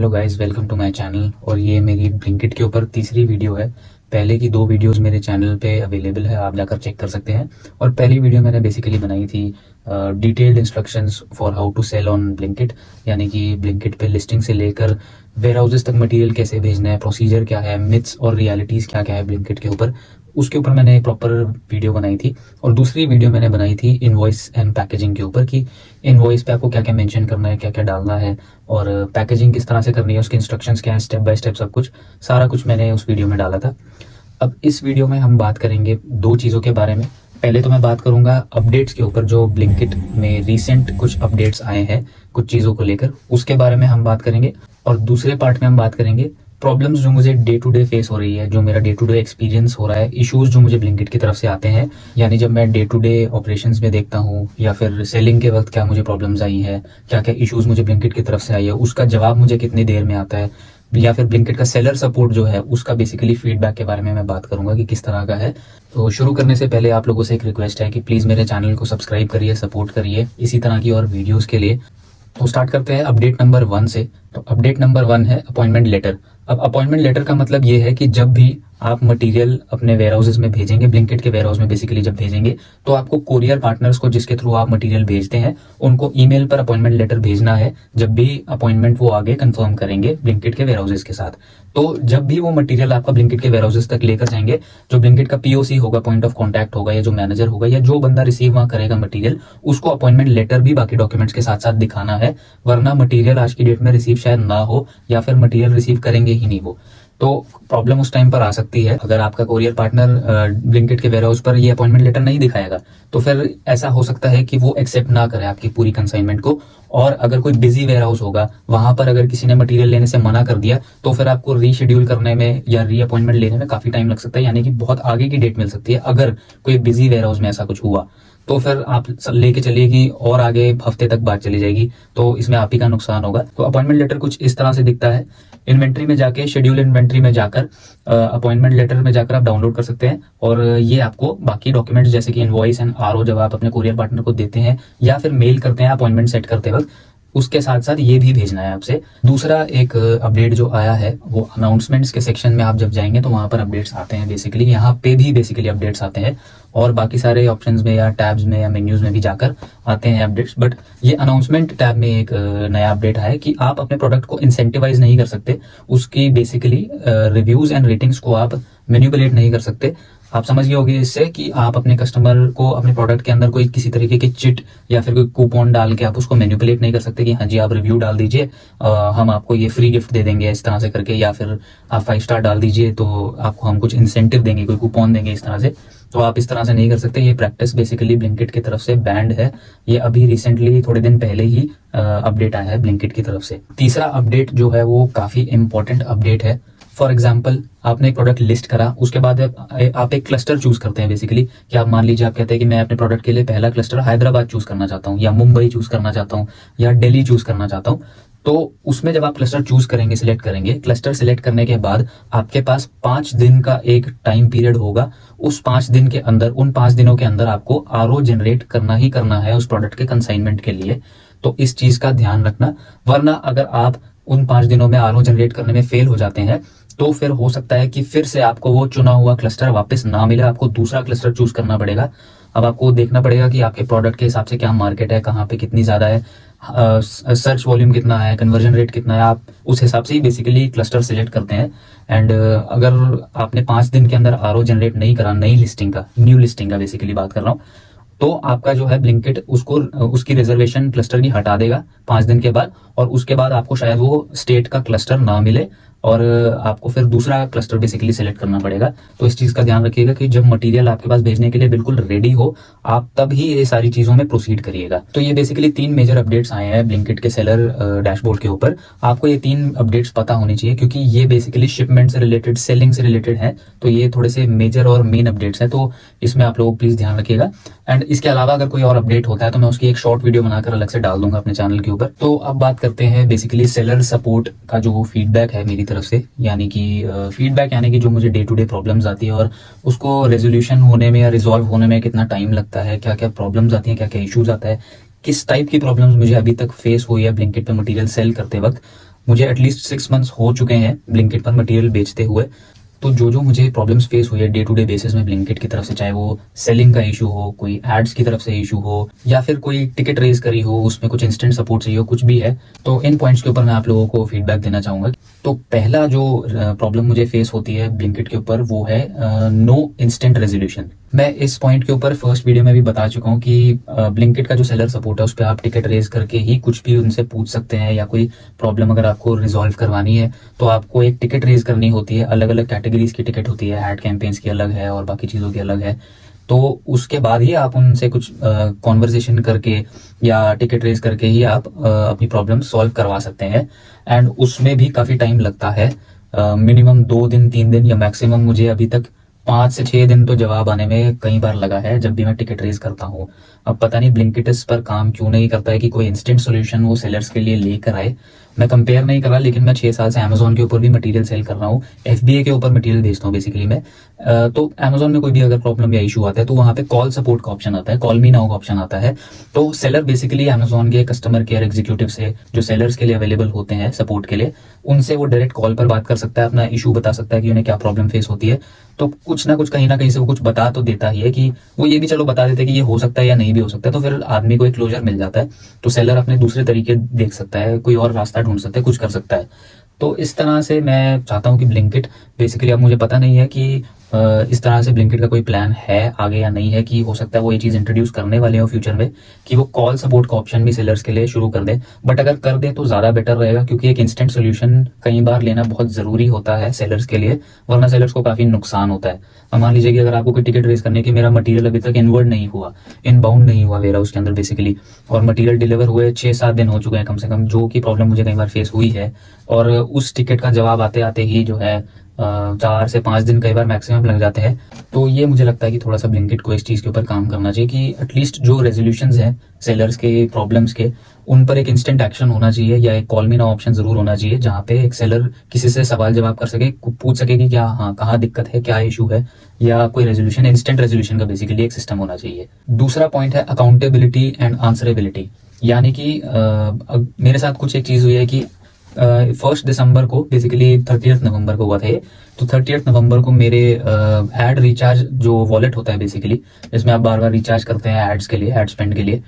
Hello guys, welcome to my channel. और ये मेरी ब्लिंकिट के ऊपर तीसरी वीडियो है। पहले की दो वीडियोस मेरे चैनल पे अवेलेबल है, आप जाकर चेक कर सकते हैं। और पहली वीडियो मैंने बेसिकली बनाई थी detailed instructions for how to sell on Blinkit, यानी कि ब्लिंकिट पे लिस्टिंग से लेकर वेयर हाउसेज तक मटेरियल कैसे भेजना है, प्रोसीजर क्या है, मिथ्स और रियलिटीज़ क्या क्या है ब्लिंकिट के ऊपर, उसके ऊपर मैंने एक प्रॉपर वीडियो बनाई थी। और दूसरी वीडियो मैंने बनाई थी इनवॉइस एंड पैकेजिंग के ऊपर कि इनवॉइस पे आपको क्या क्या मेंशन करना है, क्या क्या डालना है, और पैकेजिंग किस तरह से करनी है, उसके इंस्ट्रक्शंस क्या है, स्टेप बाय स्टेप सब कुछ, सारा कुछ मैंने उस वीडियो में डाला था। अब इस वीडियो में हम बात करेंगे दो चीज़ों के बारे में। पहले तो मैं बात करूंगा अपडेट्स के ऊपर, जो ब्लिंकिट में रिसेंट कुछ अपडेट्स आए हैं कुछ चीज़ों को लेकर, उसके बारे में हम बात करेंगे। और दूसरे पार्ट में हम बात करेंगे प्रॉब्लम्स जो मुझे डे टू डे फेस हो रही है, जो मेरा डे टू डे एक्सपीरियंस हो रहा है, इश्यूज जो मुझे ब्लिंकिट की तरफ से आते हैं, यानी जब मैं डे टू डे ऑपरेशंस में देखता हूँ या फिर सेलिंग के वक्त क्या मुझे प्रॉब्लम्स आई है, क्या क्या इश्यूज मुझे ब्लिंकिट की तरफ से आई है, उसका जवाब मुझे कितनी देर में आता है, या फिर ब्लिंकिट का सेलर सपोर्ट जो है उसका बेसिकली फीडबैक के बारे में मैं बात करूंगा कि किस तरह का है। तो शुरू करने से पहले आप लोगों से एक रिक्वेस्ट है कि प्लीज़ मेरे चैनल को सब्सक्राइब करिए, सपोर्ट करिए इसी तरह की और वीडियोज़ के लिए। तो स्टार्ट करते हैं अपडेट नंबर 1 से। तो अपडेट नंबर 1 है अपॉइंटमेंट लेटर। अब अपॉइंटमेंट लेटर का मतलब ये है कि जब भी आप मटेरियल अपने वेयर हाउसेज में भेजेंगे, ब्लिंकिट के वेयर हाउस में बेसिकली जब भेजेंगे, तो आपको कोरियर पार्टनर्स को जिसके थ्रू आप मटेरियल भेजते हैं उनको ईमेल पर अपॉइंटमेंट लेटर भेजना है, जब भी अपॉइंटमेंट वो आगे कंफर्म करेंगे ब्लिंकिट के वेयर हाउसेज के साथ। तो जब भी वो मटेरियल आपका ब्लिंकिट के वेयर हाउसेज तक लेकर जाएंगे, जो ब्लिंकिट का पीओसी होगा, पॉइंट ऑफ कॉन्टैक्ट होगा, या जो मैनेजर होगा, या जो बंदा रिसीव वहां करेगा मटेरियल, उसको अपॉइंटमेंट लेटर भी बाकी डॉक्यूमेंट्स के साथ साथ दिखाना है। वरना मटेरियल आज की डेट में रिसीव शायद ना हो, या फिर मटेरियल रिसीव करेंगे ही नहीं वो। तो प्रॉब्लम उस टाइम पर आ सकती है अगर आपका कोरियर पार्टनर ब्लिंकिट के वेयर हाउस पर ये अपॉइंटमेंट लेटर नहीं दिखाएगा, तो फिर ऐसा हो सकता है कि वो एक्सेप्ट ना करे आपकी पूरी कंसाइनमेंट को। और अगर कोई बिजी वेयर हाउस होगा, वहां पर अगर किसी ने मटेरियल लेने से मना कर दिया, तो फिर आपको रीशेड्यूल करने में या री अपॉइंटमेंट लेने में काफी टाइम लग सकता है, यानी कि बहुत आगे की डेट मिल सकती है। अगर कोई बिजी वेयर हाउस में ऐसा कुछ हुआ तो फिर आप लेके चलिए कि और आगे हफ्ते तक बात चली जाएगी, तो इसमें आप ही का नुकसान होगा। तो अपॉइंटमेंट लेटर कुछ इस तरह से दिखता है। इन्वेंट्री में जाके, शेड्यूल इन्वेंट्री में जाकर, अपॉइंटमेंट लेटर में जाकर आप डाउनलोड कर सकते हैं। और ये आपको बाकी डॉक्यूमेंट्स जैसे कि इनवॉइस एंड आरओ जब आप अपने कोरियर पार्टनर को देते हैं या फिर मेल करते हैं अपॉइंटमेंट सेट करते वक्त, उसके साथ साथ ये भी भेजना है आपसे। दूसरा एक अपडेट जो आया है वो अनाउंसमेंट्स के सेक्शन में आप जब जाएंगे तो वहां पर अपडेट्स आते हैं, बेसिकली यहाँ पे भी बेसिकली अपडेट्स आते हैं, और बाकी सारे ऑप्शंस में या टैब्स में या मेन्यूज में भी जाकर आते हैं अपडेट्स। बट ये अनाउंसमेंट टैब में एक नया अपडेट है कि आप अपने प्रोडक्ट को इंसेंटिवाइज नहीं कर सकते, उसकी बेसिकली रिव्यूज एंड रेटिंग्स को आप मैनिपुलेट नहीं कर सकते। आप समझ गए होंगे इससे कि आप अपने कस्टमर को अपने प्रोडक्ट के अंदर कोई किसी तरीके की चिट या फिर कोई कूपन डाल के आप उसको मैनिपुलेट नहीं कर सकते कि हाँ जी आप रिव्यू डाल दीजिए, हम आपको ये फ्री गिफ्ट दे देंगे इस तरह से करके, या फिर आप 5 स्टार डाल दीजिए तो आपको हम कुछ इंसेंटिव देंगे, कोई कूपन देंगे इस तरह से। तो आप इस तरह से नहीं कर सकते। ये प्रैक्टिस बेसिकली ब्लिंकिट की तरफ से बैंड है। ये अभी रिसेंटली थोड़े दिन पहले ही अपडेट आया है ब्लिंकिट की तरफ से। तीसरा अपडेट जो है वो काफी इंपॉर्टेंट अपडेट है। फॉर एग्जाम्पल, आपने एक प्रोडक्ट लिस्ट करा, उसके बाद आप एक क्लस्टर चूज करते हैं बेसिकली, कि आप मान लीजिए आप कहते हैं कि मैं अपने प्रोडक्ट के लिए पहला क्लस्टर हैदराबाद चूज करना चाहता हूँ, या मुंबई चूज करना चाहता हूँ, या दिल्ली चूज करना चाहता हूँ। तो उसमें जब आप क्लस्टर चूज करेंगे, सिलेक्ट करेंगे, क्लस्टर सिलेक्ट करने के बाद आपके पास 5 दिन का एक टाइम पीरियड होगा। उस 5 दिन के अंदर, उन 5 दिनों के अंदर आपको आरओ जनरेट करना ही करना है उस प्रोडक्ट के कंसाइनमेंट के लिए। तो इस चीज का ध्यान रखना, वरना अगर आप उन 5 दिनों में आरओ जनरेट करने में फेल हो जाते हैं तो फिर हो सकता है कि फिर से आपको वो चुना हुआ क्लस्टर वापस ना मिले, आपको दूसरा क्लस्टर चूज करना पड़ेगा। अब आपको देखना पड़ेगा कि आपके प्रोडक्ट के हिसाब से क्या मार्केट है, कहाँ पे कितनी ज्यादा है, सर्च वॉल्यूम कितना है, कन्वर्जन रेट कितना है, आप उस हिसाब से ही बेसिकली क्लस्टर सिलेक्ट करते हैं। एंड अगर आपने 5 दिन के अंदर आरओ जनरेट नहीं करा, नई लिस्टिंग का, न्यू लिस्टिंग का बेसिकली बात कर रहा हूँ, तो आपका जो है ब्लिंकिट उसको उसकी रिजर्वेशन क्लस्टर की हटा देगा 5 दिन के बाद, और उसके बाद आपको शायद वो स्टेट का क्लस्टर ना मिले और आपको फिर दूसरा क्लस्टर बेसिकली सिलेक्ट करना पड़ेगा। तो इस चीज का ध्यान रखिएगा कि जब मटेरियल आपके पास भेजने के लिए बिल्कुल रेडी हो, आप तब ही ये सारी चीजों में प्रोसीड करिएगा। तो ये बेसिकली 3 मेजर अपडेट्स आए हैं ब्लिंकिट के सेलर डैशबोर्ड के ऊपर। आपको ये 3 अपडेट्स पता होनी चाहिए, क्योंकि ये बेसिकली शिपमेंट से रिलेटेड, सेलिंग से रिलेटेड है। तो ये थोड़े से मेजर और मेन अपडेट्स हैं, तो इसमें आप लोग प्लीज ध्यान रखिएगा। एंड इसके अलावा अगर कोई और अपडेट होता है तो मैं उसकी एक शॉर्ट वीडियो बनाकर अलग से डाल दूंगा अपने चैनल के ऊपर। तो अब बात करते हैं बेसिकली सेलर सपोर्ट का जो फीडबैक है मेरी तरफ से, यानी कि फीडबैक यानी कि जो मुझे डे टू डे प्रॉब्लम्स आती है और उसको रेजोल्यूशन होने में या रिजॉल्व होने में कितना टाइम लगता है, क्या क्या प्रॉब्लम्स आती हैं, क्या क्या इश्यूज आता है, किस टाइप की प्रॉब्लम्स मुझे अभी तक फेस हुई है ब्लिंकिट पे मटेरियल सेल करते वक्त। मुझे एटलीस्ट 6 मंथ्स हो चुके हैं ब्लिंकिट पर मटेरियल बेचते हुए। तो जो जो मुझे प्रॉब्लम्स फेस हुई है डे टू डे बेसिस में ब्लिंकिट की तरफ से, चाहे वो सेलिंग का इशू हो, कोई एड्स की तरफ से इशू हो, या फिर कोई टिकट रेज करी हो, उसमें कुछ इंस्टेंट सपोर्ट चाहिए हो, कुछ भी है, तो इन पॉइंट्स के ऊपर मैं आप लोगों को फीडबैक देना चाहूँगा। तो पहला जो प्रॉब्लम मुझे फेस होती है ब्लिंकिट के ऊपर वो है नो इंस्टेंट रेजोल्यूशन। मैं इस पॉइंट के ऊपर फर्स्ट वीडियो में भी बता चुका हूँ कि ब्लिंकिट का जो सेलर सपोर्ट है उस पर आप टिकट रेज करके ही कुछ भी उनसे पूछ सकते हैं, या कोई प्रॉब्लम अगर आपको रिजॉल्व करवानी है तो आपको एक टिकट रेज करनी होती है। अलग अलग कैटेगरीज की टिकट होती है, एड कैंपेन्स की अलग है और बाकी चीज़ों की अलग है। तो उसके बाद ही आप उनसे कुछ कॉन्वर्सेशन करके या टिकट रेज करके ही आप अपनी प्रॉब्लम सॉल्व करवा सकते हैं। एंड उसमें भी काफ़ी टाइम लगता है, मिनिमम 2 दिन 3 दिन, या मैक्सिमम मुझे अभी तक 5 से 6 दिन तो जवाब आने में कई बार लगा है जब भी मैं टिकट रेज करता हूँ। अब पता नहीं ब्लिंकिट इस पर काम क्यों नहीं करता है कि कोई इंस्टेंट सोल्यूशन वो सेलर्स के लिए लेकर आए। मैं कंपेयर नहीं कर रहा, लेकिन मैं 6 साल से अमेजोन के ऊपर भी मटेरियल सेल कर रहा हूँ, एफबीए के ऊपर मटेरियल बेचता हूँ बेसिकली मैं। तो अमेजोन में कोई भी अगर प्रॉब्लम या इशू आता है तो वहाँ पे कॉल सपोर्ट का ऑप्शन आता है, कॉल मी नाउ का ऑप्शन आता है। तो सेलर बेसिकली अमेजोन के कस्टमर केयर एग्जीक्यूटिव से, जो सेलर्स के लिए अवेलेबल होते हैं सपोर्ट के लिए, उनसे वो डायरेक्ट कॉल पर बात कर सकता है, अपना इशू बता सकता है कि उन्हें क्या प्रॉब्लम फेस होती है। तो कुछ ना कुछ कहीं ना कहीं से वो कुछ बता तो देता ही है, कि वो ये भी चलो बता देते हैं कि ये हो सकता है या नहीं भी हो सकता है, तो फिर आदमी को एक क्लोजर मिल जाता है। तो सेलर अपने दूसरे तरीके देख सकता है, कोई और रास्ता ढूंढ सकता है, कुछ कर सकता है। तो इस तरह से मैं चाहता हूँ कि ब्लिंकिट बेसिकली, अब मुझे पता नहीं है कि इस तरह से ब्लिंकिट का कोई प्लान है आगे या नहीं है, कि हो सकता है वो ये चीज़ इंट्रोड्यूस करने वाले हो फ्यूचर में, कि वो कॉल सपोर्ट का ऑप्शन भी सेलर्स के लिए शुरू कर दें। बट अगर कर दें तो ज़्यादा बेटर रहेगा, क्योंकि एक इंस्टेंट सोल्यूशन कई बार लेना बहुत ज़रूरी होता है सेलर्स के लिए, वरना सेलर्स को काफ़ी नुकसान होता है। अब मान लीजिए कि अगर आपको कोई टिकट रेज करने की, मेरा मटीरियल अभी तक इनवर्ड नहीं हुआ, इनबाउंड नहीं हुआ मेरा उसके अंदर बेसिकली, और मटीरियल डिलीवर हुए 6-7 दिन हो चुके हैं कम से कम, जो कि प्रॉब्लम मुझे कई बार फेस हुई है, और उस टिकट का जवाब आते आते ही जो है 4 से 5 दिन कई बार मैक्सिमम लग जाते हैं। तो ये मुझे लगता है कि थोड़ा सा ब्लिंकिट को इस चीज़ के ऊपर काम करना चाहिए, कि एटलीस्ट जो रेजोल्यूशंस हैं सेलर्स के प्रॉब्लम्स के, उन पर एक इंस्टेंट एक्शन होना चाहिए, या एक कॉल मी नाउ ऑप्शन जरूर होना चाहिए, जहाँ पे एक सेलर किसी से सवाल जवाब कर सके, पूछ सके कि क्या, हाँ, कहाँ दिक्कत है, क्या इशू है, या कोई रेजोल्यूशन, इंस्टेंट रेजोल्यूशन का बेसिकली एक सिस्टम होना चाहिए। दूसरा पॉइंट है अकाउंटेबिलिटी एंड आंसरेबिलिटी। यानी कि मेरे साथ कुछ एक चीज़ हुई है कि 1 दिसंबर को, बेसिकली 30 नवंबर को हुआ था ये। तो 30 नवंबर को मेरे एड रिचार्ज जो वॉलेट होता है बेसिकली, जिसमें आप बार बार रिचार्ज करते हैं एड्स के लिए, एड स्पेंड के लिए,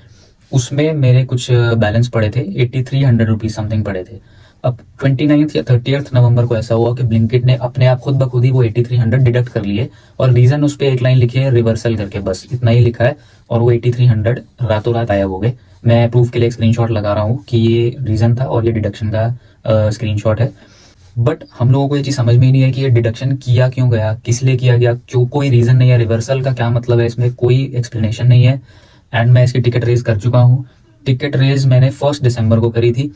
उसमें मेरे कुछ बैलेंस पड़े थे, 8300 रुपीज समथिंग पड़े थे। अब 29 या 30 नवंबर को ऐसा हुआ कि ब्लिंकिट ने अपने आप खुद ब खुद ही वो 8300 डिडक्ट कर लिए, और रीजन उस पर एक लाइन लिखी है रिवर्सल करके, बस इतना ही लिखा है, और वो 8300 रातों रात गायब हो गए। मैं प्रूफ के लिए एक स्क्रीनशॉट लगा रहा हूँ कि ये रीजन था और ये डिडक्शन का स्क्रीनशॉट है। बट हम लोगों को ये चीज़ समझ में ही नहीं है कि ये डिडक्शन किया क्यों गया, किस लिए किया गया, क्यों, कोई रीज़न नहीं है, रिवर्सल का क्या मतलब है, इसमें कोई एक्सप्लेनेशन नहीं है। एंड मैं इसकी टिकट रेज कर चुका हूँ। टिकट रेज मैंने 1 दिसंबर को करी थी,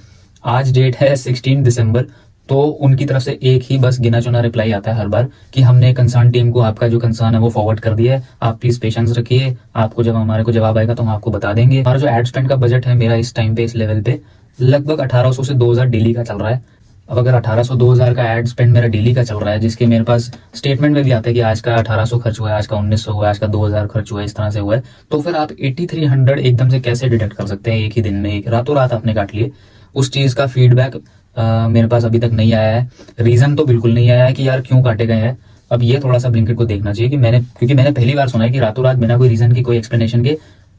आज डेट है 16 दिसंबर। तो उनकी तरफ से एक ही बस गिना चुना रिप्लाई आता है हर बार, कि हमने कंसर्न टीम को आपका जो कंसर्न है वो फॉरवर्ड कर दिया है, आप प्लीज पेशेंस रखिए, आपको जब हमारे को जवाब आएगा तो हम आपको बता देंगे। हमारा जो एड स्पेंड का बजट है मेरा इस टाइम पे, इस लेवल पे लगभग 1800 से 2000 डेली का चल रहा है। अब अगर 1800-2000 का एड स्पेंड मेरा डेली का चल रहा है, जिसके मेरे पास स्टेटमेंट में भी आता है कि आज का 1800 खर्च हुआ है, आज का 1900 हुआ है, आज का 2000 खर्च हुआ है, इस तरह से हुआ है, तो फिर आप 8300 एकदम से कैसे डिडक्ट कर सकते हैं एक ही दिन में, एक रातों रात आपने काट लिए। उस चीज़ का फीडबैक मेरे पास अभी तक नहीं आया है, रीज़न तो बिल्कुल नहीं आया है कि यार क्यों काटे गए हैं। अब ये थोड़ा सा ब्लिंकिट को देखना चाहिए, कि क्योंकि मैंने पहली बार सुना है कि रातों रात बिना कोई रीज़न की, कोई एक्सप्लेनेशन के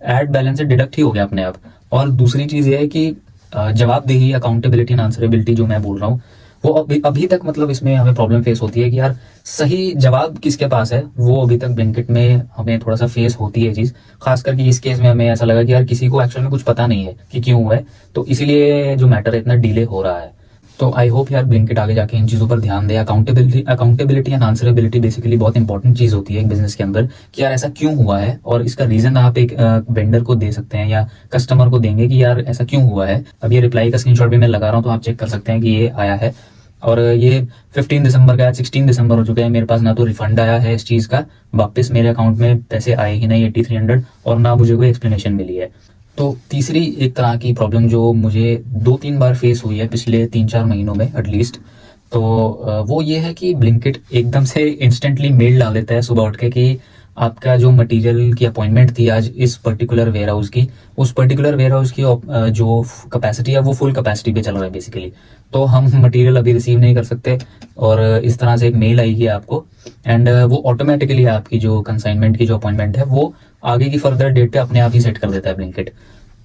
एड बैलेंस से डिडक्ट ही हो गया अपने आप। और दूसरी चीज़ ये है कि जवाबदेही, अकाउंटेबिलिटी एंड आंसरेबिलिटी जो मैं बोल रहा हूँ, वो अभी तक मतलब इसमें हमें प्रॉब्लम फेस होती है कि यार सही जवाब किसके पास है, वो अभी तक ब्लिंकिट में हमें थोड़ा सा फेस होती है चीज़। खास करके इस केस में हमें ऐसा लगा कि यार किसी को एक्चुअल में कुछ पता नहीं है कि क्यों हुआ है, तो इसीलिए जो मैटर है इतना डिले हो रहा है। तो आई होप यार ब्लिंकिट आगे जाके इन चीज़ों पर ध्यान दे। अकाउंटेबिलिटी एंड आंसरेबिलिटी बेसिकली बहुत इंपॉर्टेंट चीज़ होती है एक बिजनेस के अंदर, कि यार ऐसा क्यों हुआ है, और इसका रीज़न आप एक वेंडर को दे सकते हैं या कस्टमर को देंगे कि यार ऐसा क्यों हुआ है। अब ये रिप्लाई का स्क्रीनशॉट भी मैं लगा रहा हूँ, तो आप चेक कर सकते हैं कि ये आया है, और ये 15 दिसंबर का, 16 दिसंबर हो चुके हैं, मेरे पास ना तो रिफंड आया है इस चीज़ का, वापस मेरे अकाउंट में पैसे आए ही नहीं 8300, और ना मुझे कोई एक्सप्लेनेशन मिली है। तो तीसरी एक तरह की प्रॉब्लम जो मुझे 2-3 बार फेस हुई है पिछले 3-4 महीनों में एटलीस्ट, तो वो ये है कि ब्लिंकिट एकदम से इंस्टेंटली मेल डाल देता है सुबह उठ के कि आपका जो मटेरियल की अपॉइंटमेंट थी आज इस पर्टिकुलर वेयर हाउस की, उस पर्टिकुलर वेयर हाउस की जो कैपेसिटी है वो फुल कैपेसिटी पे चल रहा है बेसिकली। तो हम मटेरियल अभी रिसीव नहीं कर सकते, और इस तरह से एक मेल आएगी आपको, एंड वो ऑटोमेटिकली आपकी जो कंसाइनमेंट की जो अपॉइंटमेंट है वो आगे की फर्दर डेट पे अपने आप ही सेट कर देता है ब्लिंकिट।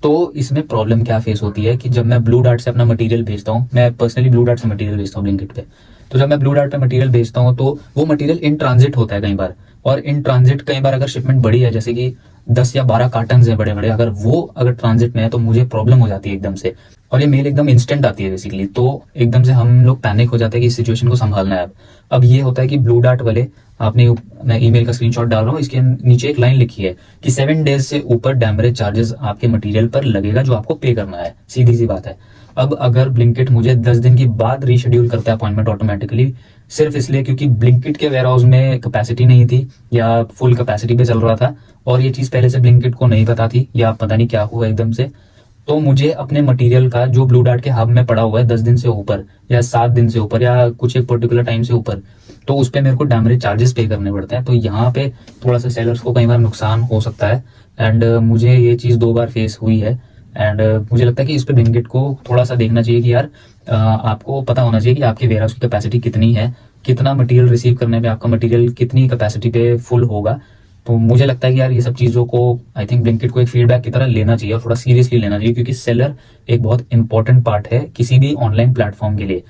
तो इसमें प्रॉब्लम क्या फेस होती है कि जब मैं ब्लू डार्ट से अपना मटेरियल भेजता हूँ, मैं पर्सनली ब्लू डार्ट से मटेरियल भेजता हूँ ब्लिंकिट पे, तो जब मैं ब्लू डार्ट पे मटेरियल भेजता हूँ तो वो मटेरियल इन ट्रांजिट होता है कई बार, और इन ट्रांजिट कई बार अगर शिपमेंट बड़ी है, जैसे कि 10 या 12 कार्टन है बड़े बड़े, अगर ट्रांजिट में है तो मुझे प्रॉब्लम हो जाती है एकदम से, और ये मेल एकदम इंस्टेंट आती है बेसिकली, तो एकदम से हम लोग पैनिक हो जाते हैं कि इस सिचुएशन को संभालना है। अब ये होता है कि ब्लू डार्ट वाले आपने, मैं ईमेल का स्क्रीनशॉट डाल रहा हूँ, इसके नीचे एक लाइन लिखी है कि 7 डेज से ऊपर डैमरेज चार्जेस आपके मटेरियल पर लगेगा जो आपको पे करना है, सीधी सी बात है। अब अगर ब्लिंकिट मुझे 10 दिन की बाद रीशेड्यूल करता है अपॉइंटमेंट ऑटोमेटिकली, सिर्फ इसलिए क्योंकि ब्लिंकिट के वेयर हाउस में कैपेसिटी नहीं थी या फुल कैपेसिटी पे चल रहा था, और ये चीज़ पहले से ब्लिंकिट को नहीं पता थी, या पता नहीं क्या हुआ एकदम से, तो मुझे अपने मटेरियल का जो ब्लू डार्ट के हब में पड़ा हुआ है 10 दिन से ऊपर या 7 दिन से ऊपर या कुछ एक पर्टिकुलर टाइम से ऊपर, तो उस पर मेरे को डैमरेज चार्जेस पे करने पड़ते हैं। तो यहाँ पे थोड़ा सा सेलर्स को कई बार नुकसान हो सकता है, एंड मुझे ये चीज़ 2 बार फेस हुई है, एंड मुझे लगता है कि इस पे ब्लिंकिट को थोड़ा सा देखना चाहिए कि यार आपको पता होना चाहिए कि आपके वेयर हाउस की कैपेसिटी कितनी है, कितना मटेरियल रिसीव करने में आपका मटेरियल कितनी कैपेसिटी पे फुल होगा। तो मुझे लगता है कि यार ये सब चीज़ों को आई थिंक ब्लिंकिट को एक फीडबैक की तरह लेना चाहिए और थोड़ा सीरियसली लेना चाहिए, क्योंकि सेलर एक बहुत इंपॉर्टेंट पार्ट है किसी भी ऑनलाइन प्लेटफॉर्म के लिए।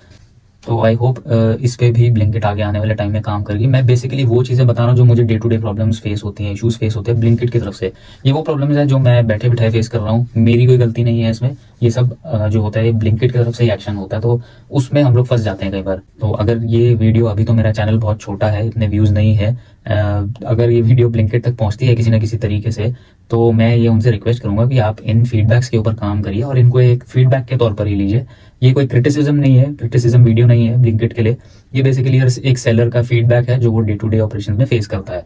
तो आई होप इस पे भी ब्लिंकिट आगे आने वाले टाइम में काम करेगी। मैं बेसिकली वो चीज़ें बता रहा हूँ जो मुझे day to day problems face होती हैं, इशूज़ फेस होते हैं ब्लिंकिट की तरफ से। ये वो प्रॉब्लम्स हैं जो मैं बैठे बिठाए फेस कर रहा हूँ, मेरी कोई गलती नहीं है इसमें, ये सब जो होता है ये ब्लिंकिट की तरफ से ही एक्शन होता है, तो उसमें हम लोग फंस जाते हैं कई बार। तो अगर ये वीडियो, अभी तो मेरा चैनल बहुत छोटा है, इतने व्यूज़ नहीं है, अगर ये वीडियो ब्लिंकिट तक पहुँचती है किसी ना किसी तरीके से, तो मैं ये उनसे रिक्वेस्ट करूंगा कि आप इन फीडबैक्स के ऊपर काम करिए और इनको एक फीडबैक के तौर पर ही लीजिए। ये कोई क्रिटिसिज्म नहीं है, क्रिटिसिज्म वीडियो नहीं है ब्लिंकिट के लिए, ये बेसिकली एक सेलर का फीडबैक है जो वो डे टू डे ऑपरेशन में फेस करता है।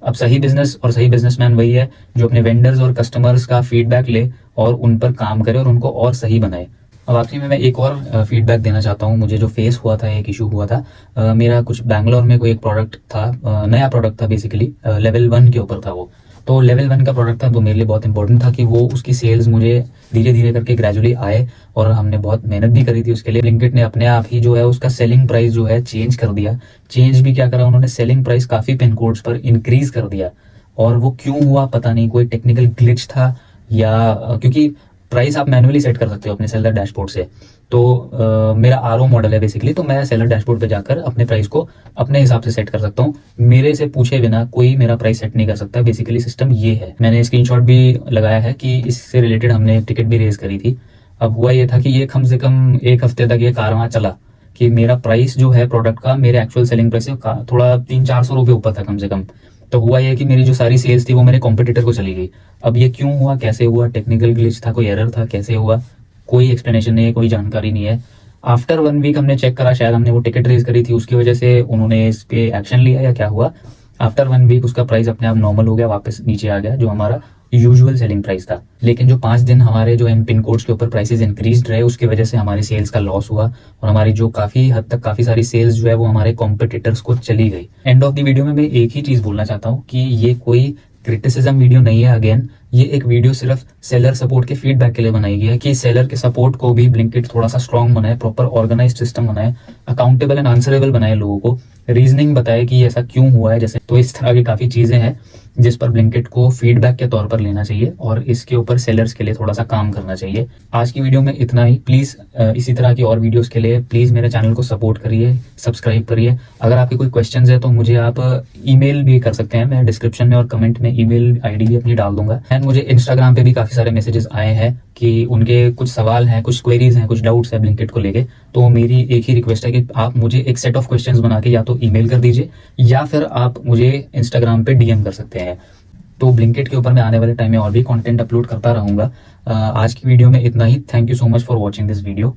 अब सही बिजनेस और सही बिजनेसमैन वही है जो अपने वेंडर्स और कस्टमर्स का फीडबैक ले और उन पर काम करे और उनको और सही बनाए। अब आखिरी में मैं एक और फीडबैक देना चाहता हूँ। मुझे जो फेस हुआ था, एक इशू हुआ था, मेरा कुछ बैंगलोर में कोई एक प्रोडक्ट था, नया प्रोडक्ट था बेसिकली, लेवल 1 के ऊपर था वो। तो लेवल 1 का प्रोडक्ट था, तो मेरे लिए बहुत इंपॉर्टेंट था कि वो उसकी सेल्स मुझे धीरे धीरे करके ग्रेजुअली आए, और हमने बहुत मेहनत भी करी थी उसके लिए। ब्लिंकिट ने अपने आप ही जो है उसका सेलिंग प्राइस जो है चेंज कर दिया। चेंज भी क्या करा उन्होंने, सेलिंग प्राइस काफ़ी पिन कोड्स पर इंक्रीज कर दिया, और वो क्यों हुआ पता नहीं, कोई टेक्निकल ग्लिच था या क्योंकि प्राइस आप मैनुअली सेट कर सकते हो अपने सेलर डैशबोर्ड से। तो मेरा आरओ मॉडल है बेसिकली, तो मैं सेलर डैशबोर्ड पे जाकर अपने प्राइस को अपने हिसाब से सेट कर सकता हूँ। मेरे से पूछे बिना कोई मेरा प्राइस सेट नहीं कर सकता। बेसिकली सिस्टम ये है, मैंने स्क्रीनशॉट भी लगाया है कि इससे रिलेटेड हमने टिकट भी रेज करी थी। अब हुआ ये था कि ये कम से कम 1 हफ्ते तक ये कारवां चला कि मेरा प्राइस जो है प्रोडक्ट का मेरे एक्चुअल सेलिंग प्राइस से थोड़ा 300-400 रुपये ऊपर था कम से कम। तो हुआ ये कि मेरी जो सारी सेल्स थी वो मेरे कॉम्पिटिटर को चली गई। अब ये क्यों हुआ, कैसे हुआ, टेक्निकल ग्लिच था, कोई एरर था, कैसे हुआ, कोई एक्सप्लेनेशन नहीं है, कोई जानकारी नहीं है। आफ्टर 1 वीक हमने चेक करा, शायद हमने वो टिकट रेज करी थी उसकी वजह से उन्होंने इस पे एक्शन लिया या क्या हुआ। आफ्टर 1 वीक उसका प्राइस अपने आप नॉर्मल हो गया, वापस नीचे आ गया जो हमारा यूजुअल सेलिंग प्राइस था। लेकिन जो 5 दिन हमारे जो इन पिन कोड्स के ऊपर प्राइसेस इंक्रीज रहे, उसकी वजह से हमारी सेल्स का लॉस हुआ, और हमारी जो काफी हद तक काफी सारी सेल्स जो है वो हमारे कॉम्पिटिटर्स को चली गई। एंड ऑफ द वीडियो में मैं एक ही चीज बोलना चाहता हूँ कि ये कोई क्रिटिसिज्म वीडियो नहीं है। अगेन ये एक वीडियो सिर्फ सेलर सपोर्ट के फीडबैक के लिए बनाई गई है कि सेलर के सपोर्ट को भी ब्लिंकिट थोड़ा सा स्ट्रॉन्ग बनाए, प्रॉपर ऑर्गेनाइज्ड सिस्टम बनाए, अकाउंटेबल एंड आंसरेबल बनाए, लोगों को रीजनिंग बताए कि ऐसा क्यों हुआ है जैसे। तो इस तरह की काफी चीजें हैं जिस पर ब्लिंकिट को फीडबैक के तौर पर लेना चाहिए, और इसके ऊपर सेलर्स के लिए थोड़ा सा काम करना चाहिए। आज की वीडियो में इतना ही। प्लीज इसी तरह की और वीडियोस के लिए प्लीज मेरे चैनल को सपोर्ट करिए, सब्सक्राइब करिए। अगर आपके कोई क्वेश्चंस है तो मुझे आप ईमेल भी कर सकते हैं, मैं डिस्क्रिप्शन में और कमेंट में ईमेल आईडी भी अपनी डाल दूंगा। एंड मुझे इंस्टाग्राम पे भी काफी सारे मैसेजेस आए हैं कि उनके कुछ सवाल हैं, कुछ क्वेरीज हैं, कुछ डाउट्स हैं ब्लिंकिट को लेके। तो मेरी एक ही रिक्वेस्ट है कि आप मुझे एक सेट ऑफ क्वेश्चंस बना के या तो ईमेल कर दीजिए या फिर आप मुझे इंस्टाग्राम पे डीएम कर सकते हैं। तो ब्लिंकिट के ऊपर मैं आने वाले टाइम में और भी कंटेंट अपलोड करता रहूंगा। आज की वीडियो में इतना ही। Thank you so much for watching this video.